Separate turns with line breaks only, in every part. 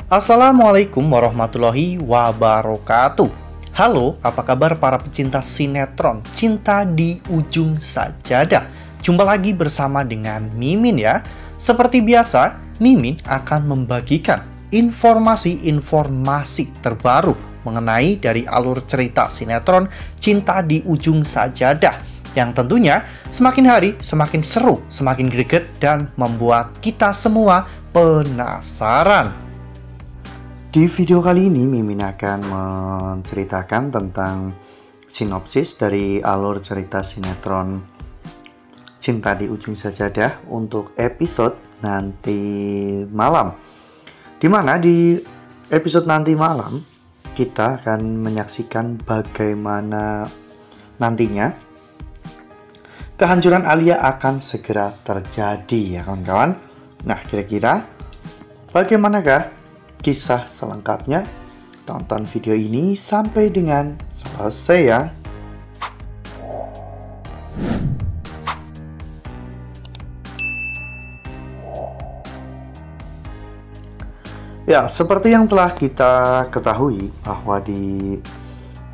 Assalamualaikum warahmatullahi wabarakatuh. Halo, apa kabar para pecinta sinetron Cinta di Ujung Sajadah? Jumpa lagi bersama dengan Mimin ya. Seperti biasa, Mimin akan membagikan informasi-informasi terbaru mengenai dari alur cerita sinetron Cinta di Ujung Sajadah, yang tentunya semakin hari semakin seru, semakin greget, dan membuat kita semua penasaran. Di video kali ini, Mimin akan menceritakan tentang sinopsis dari alur cerita sinetron Cinta di Ujung Sajadah untuk episode nanti malam. Dimana di episode nanti malam, kita akan menyaksikan bagaimana nantinya kehancuran Alia akan segera terjadi ya kawan-kawan. Nah, kira-kira bagaimanakah kisah selengkapnya? Tonton video ini sampai dengan selesai ya. Ya, seperti yang telah kita ketahui bahwa di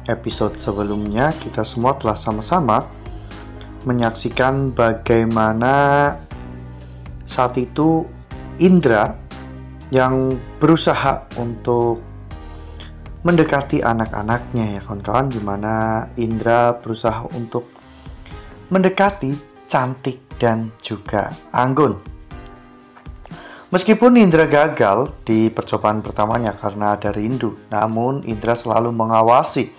episode sebelumnya kita semua telah sama-sama menyaksikan bagaimana saat itu Indra yang berusaha untuk mendekati anak-anaknya ya kawan-kawan, dimana Indra berusaha untuk mendekati Cantik dan juga Anggun. Meskipun Indra gagal di percobaan pertamanya karena ada rindu, namun Indra selalu mengawasi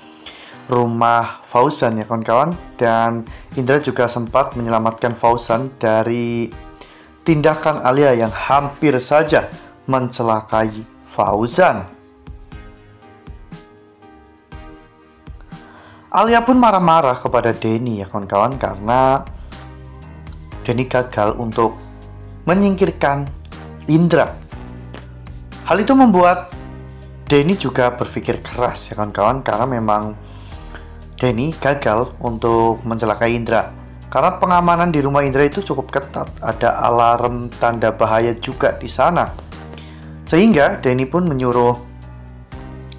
rumah Fauzan ya kawan-kawan, dan Indra juga sempat menyelamatkan Fauzan dari tindakan Alia yang hampir saja mencelakai Fauzan. Alia pun marah-marah kepada Denny ya kawan-kawan, karena Denny gagal untuk menyingkirkan Indra. Hal itu membuat Denny juga berpikir keras ya kawan-kawan, karena memang Denny gagal untuk mencelakai Indra. Karena pengamanan di rumah Indra itu cukup ketat, ada alarm tanda bahaya juga di sana. Sehingga Denny pun menyuruh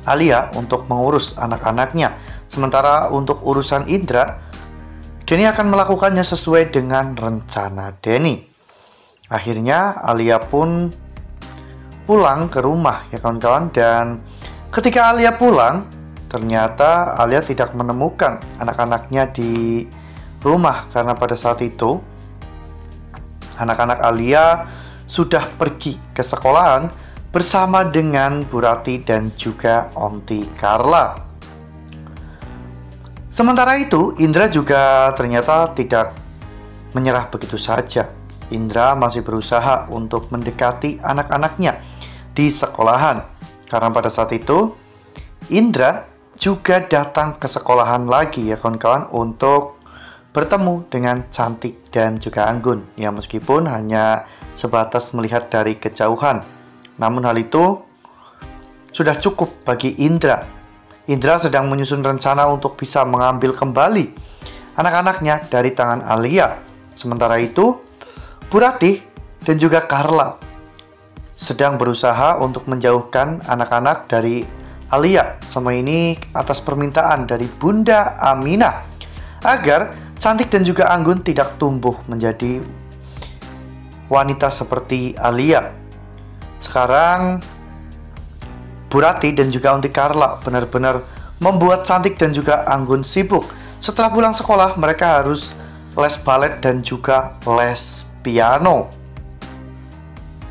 Alia untuk mengurus anak-anaknya. Sementara untuk urusan Indra, Denny akan melakukannya sesuai dengan rencana Denny. Akhirnya Alia pun pulang ke rumah ya kawan-kawan, dan ketika Alia pulang, ternyata Alia tidak menemukan anak-anaknya di rumah, karena pada saat itu anak-anak Alia sudah pergi ke sekolahan bersama dengan Bu Rati dan juga Onti Carla. Sementara itu, Indra juga ternyata tidak menyerah begitu saja. Indra masih berusaha untuk mendekati anak-anaknya di sekolahan, karena pada saat itu Indra juga datang ke sekolahan lagi ya kawan-kawan untuk bertemu dengan Cantik dan juga Anggun, yang meskipun hanya sebatas melihat dari kejauhan, namun hal itu sudah cukup bagi Indra. Indra sedang menyusun rencana untuk bisa mengambil kembali anak-anaknya dari tangan Alia. Sementara itu, Bu Ratih dan juga Carla sedang berusaha untuk menjauhkan anak-anak dari Alia. Semua ini atas permintaan dari Bunda Aminah, agar Cantik dan juga Anggun tidak tumbuh menjadi wanita seperti Alia. Sekarang Bu Rati dan juga Onti Carla benar-benar membuat Cantik dan juga Anggun sibuk. Setelah pulang sekolah, mereka harus les balet dan juga les piano.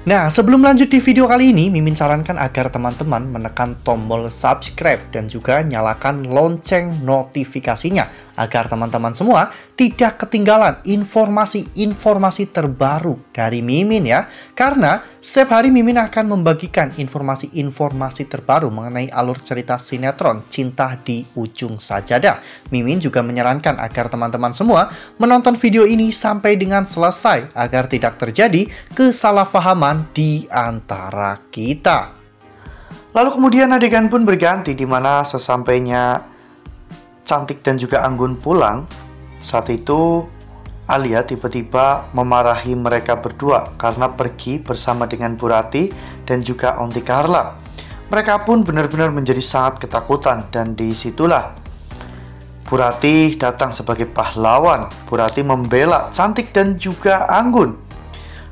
Nah, sebelum lanjut di video kali ini, Mimin sarankan agar teman-teman menekan tombol subscribe dan juga nyalakan lonceng notifikasinya, agar teman-teman semua tidak ketinggalan informasi-informasi terbaru dari Mimin ya. Karena setiap hari Mimin akan membagikan informasi-informasi terbaru mengenai alur cerita sinetron Cinta di Ujung Sajadah. Mimin juga menyarankan agar teman-teman semua menonton video ini sampai dengan selesai, agar tidak terjadi kesalahpahaman di antara kita. Lalu kemudian adegan pun berganti, di mana sesampainya Cantik dan juga Anggun pulang, saat itu Alia tiba-tiba memarahi mereka berdua karena pergi bersama dengan Bu Rati dan juga Onti Carla. Mereka pun benar-benar menjadi sangat ketakutan, dan disitulah Bu Ratih datang sebagai pahlawan. Bu Ratih membela Cantik dan juga Anggun.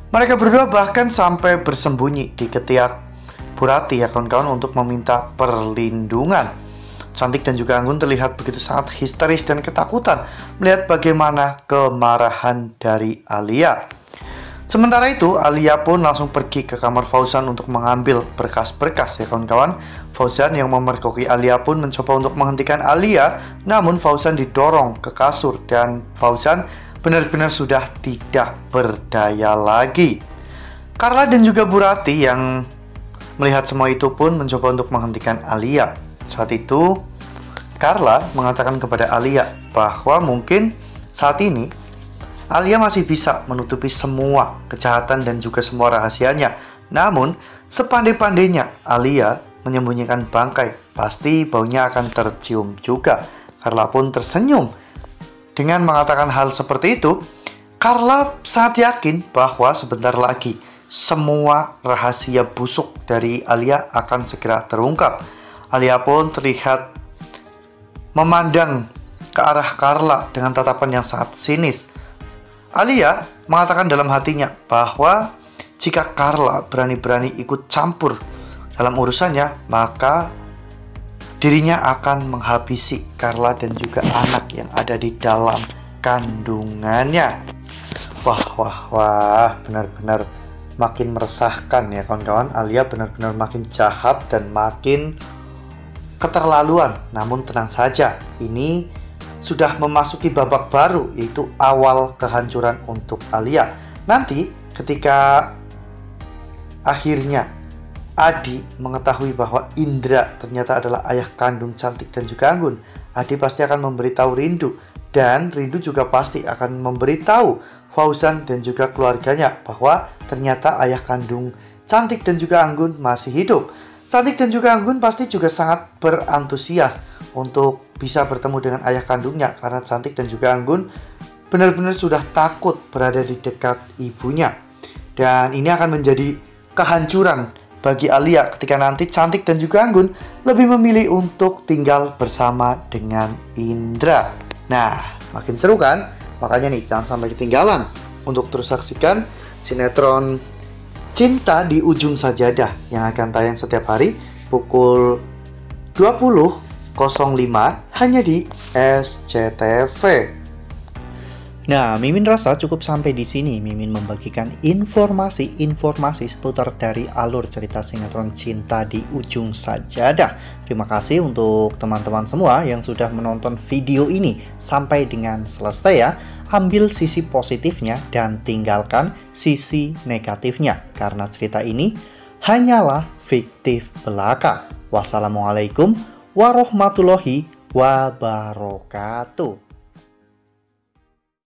Mereka berdua bahkan sampai bersembunyi di ketiak Bu Ratih ya kawan-kawan untuk meminta perlindungan. Cantik dan juga Anggun terlihat begitu sangat histeris dan ketakutan melihat bagaimana kemarahan dari Alia. Sementara itu, Alia pun langsung pergi ke kamar Fauzan untuk mengambil berkas-berkas ya kawan-kawan. Fauzan yang memergoki Alia pun mencoba untuk menghentikan Alia, namun Fauzan didorong ke kasur dan Fauzan benar-benar sudah tidak berdaya lagi. Carla dan juga Bu Ratih yang melihat semua itu pun mencoba untuk menghentikan Alia. Saat itu, Carla mengatakan kepada Alia bahwa mungkin saat ini Alia masih bisa menutupi semua kejahatan dan juga semua rahasianya. Namun, sepandai-pandainya Alia menyembunyikan bangkai, pasti baunya akan tercium juga. Carla pun tersenyum. Dengan mengatakan hal seperti itu, Carla sangat yakin bahwa sebentar lagi semua rahasia busuk dari Alia akan segera terungkap. Alia pun terlihat memandang ke arah Carla dengan tatapan yang sangat sinis. Alia mengatakan dalam hatinya bahwa jika Carla berani-berani ikut campur dalam urusannya, maka dirinya akan menghabisi Carla dan juga anak yang ada di dalam kandungannya. Wah, benar-benar makin meresahkan ya kawan-kawan. Alia benar-benar makin jahat dan makin keterlaluan. Namun tenang saja, ini sudah memasuki babak baru, yaitu awal kehancuran untuk Alia. Nanti ketika akhirnya Adi mengetahui bahwa Indra ternyata adalah ayah kandung Cantik dan juga Anggun, Adi pasti akan memberitahu Rindu, dan Rindu juga pasti akan memberitahu Fauzan dan juga keluarganya bahwa ternyata ayah kandung Cantik dan juga Anggun masih hidup. Cantik dan juga Anggun pasti juga sangat berantusias untuk bisa bertemu dengan ayah kandungnya, karena Cantik dan juga Anggun benar-benar sudah takut berada di dekat ibunya. Dan ini akan menjadi kehancuran bagi Alia ketika nanti Cantik dan juga Anggun lebih memilih untuk tinggal bersama dengan Indra. Nah, makin seru kan? Makanya nih, jangan sampai ketinggalan untuk terus saksikan sinetron Cinta di Ujung Sajadah yang akan tayang setiap hari pukul 20.05 hanya di SCTV. Nah, Mimin rasa cukup sampai di sini. Mimin membagikan informasi-informasi seputar dari alur cerita sinetron Cinta di Ujung Sajadah. Terima kasih untuk teman-teman semua yang sudah menonton video ini sampai dengan selesai ya. Ambil sisi positifnya dan tinggalkan sisi negatifnya, karena cerita ini hanyalah fiktif belaka. Wassalamualaikum warahmatullahi wabarakatuh.